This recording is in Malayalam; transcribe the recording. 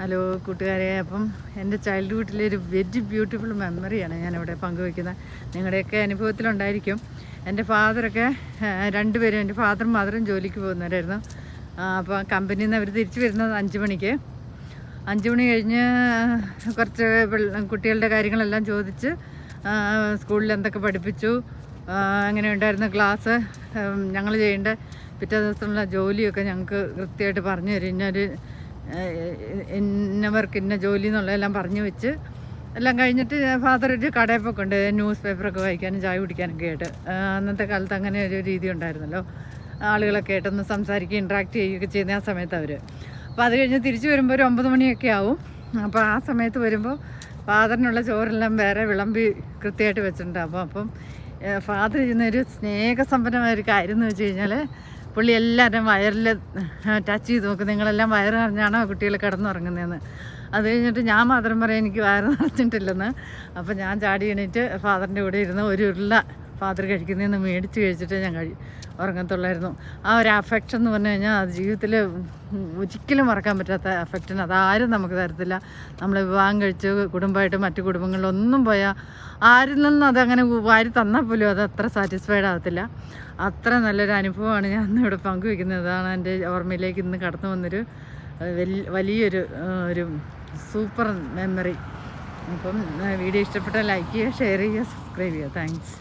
ഹലോ കൂട്ടുകാരെ, അപ്പം എൻ്റെ ചൈൽഡ്ഹുഡിലെ ഒരു വെരി ബ്യൂട്ടിഫുൾ മെമ്മറിയാണ് ഞാനിവിടെ പങ്കുവയ്ക്കുന്നത്. നിങ്ങളുടെയൊക്കെ അനുഭവത്തിലുണ്ടായിരിക്കും. എൻ്റെ ഫാദറൊക്കെ രണ്ടുപേരും, എൻ്റെ ഫാദറും മദറും ജോലിക്ക് പോകുന്നവരായിരുന്നു. അപ്പോൾ കമ്പനിയിൽ നിന്ന് അവർ തിരിച്ചു വരുന്നത് 5 മണിക്ക്. 5 മണി കഴിഞ്ഞ് കുറച്ച് കുട്ടികളുടെ കാര്യങ്ങളെല്ലാം ചോദിച്ച് സ്കൂളിൽ എന്തൊക്കെ പഠിപ്പിച്ചു, എങ്ങനെ ഉണ്ടായിരുന്നു ക്ലാസ്, ഞങ്ങൾ ചെയ്യേണ്ട പിറ്റേ ദിവസമുള്ള ജോലിയൊക്കെ ഞങ്ങൾക്ക് കൃത്യമായിട്ട് പറഞ്ഞു തരും. ഇന്നവർക്ക് ഇന്ന ജോലി എന്നുള്ളതെല്ലാം പറഞ്ഞു വെച്ച് എല്ലാം കഴിഞ്ഞിട്ട് ഫാദർ ഒരു കടയിൽ ഉണ്ട്, ന്യൂസ് പേപ്പറൊക്കെ വായിക്കാനും ചായ കുടിക്കാനൊക്കെ ആയിട്ട്. അന്നത്തെ കാലത്ത് അങ്ങനെ ഒരു രീതി ഉണ്ടായിരുന്നല്ലോ, ആളുകളൊക്കെ ആയിട്ടൊന്ന് സംസാരിക്കുകയും ഇൻട്രാക്ട് ചെയ്യുകയൊക്കെ ചെയ്യുന്ന ആ സമയത്ത് അവർ. അപ്പോൾ അത് കഴിഞ്ഞ് തിരിച്ച് വരുമ്പോൾ ഒരു 9 മണിയൊക്കെ ആവും. അപ്പോൾ ആ സമയത്ത് വരുമ്പോൾ ഫാദറിനുള്ള ചോറെല്ലാം വേറെ വിളമ്പി കൃത്യമായിട്ട് വെച്ചിട്ടുണ്ടാകും. അപ്പം ഫാദർ ചെയ്യുന്നൊരു സ്നേഹസമ്പന്നമായ ഒരു കാര്യം എന്ന് വെച്ച് കഴിഞ്ഞാൽ, പുള്ളി എല്ലാവരും വയറിൽ ടച്ച് ചെയ്ത് നോക്കും, നിങ്ങളെല്ലാം വയറ് നിറഞ്ഞാണോ കുട്ടികൾ കിടന്നുറങ്ങുന്നതെന്ന്. അത് കഴിഞ്ഞിട്ട് ഞാൻ മാത്രം പറയാം എനിക്ക് വയറ് നിറച്ചിട്ടില്ലെന്ന്. അപ്പോൾ ഞാൻ ചാടി എണീറ്റ് ഫാദറിൻ്റെ കൂടെ ഇരുന്ന് ഒരു ഉരുള ഫാദർ കഴിക്കുന്നതെന്ന് മേടിച്ച് കഴിച്ചിട്ട് ഞാൻ ഉറങ്ങത്തുള്ളായിരുന്നു. ആ ഒരു അഫെക്ഷൻ എന്ന് പറഞ്ഞു കഴിഞ്ഞാൽ അത് ജീവിതത്തിൽ ഒരിക്കലും മറക്കാൻ പറ്റാത്ത അഫെക്ഷൻ. അതാരും നമുക്ക് തരത്തില്ല. നമ്മൾ വിവാഹം കഴിച്ച് കുടുംബമായിട്ട് മറ്റു കുടുംബങ്ങളിലൊന്നും പോയാൽ ആരിൽ നിന്നും അതങ്ങനെ വാരി തന്നാൽ പോലും അത് അത്ര സാറ്റിസ്ഫൈഡ് ആകത്തില്ല. അത്ര നല്ലൊരു അനുഭവമാണ് ഞാൻ ഇന്നിവിടെ പങ്കുവയ്ക്കുന്നത്. അതാണ് എൻ്റെ ഓർമ്മയിലേക്ക് ഇന്ന് കടന്നു വന്നൊരു വലിയൊരു ഒരു സൂപ്പർ മെമ്മറി. അപ്പം വീഡിയോ ഇഷ്ടപ്പെട്ടാൽ ലൈക്ക് ചെയ്യുക, ഷെയർ ചെയ്യുക, സബ്സ്ക്രൈബ് ചെയ്യുക. താങ്ക്സ്.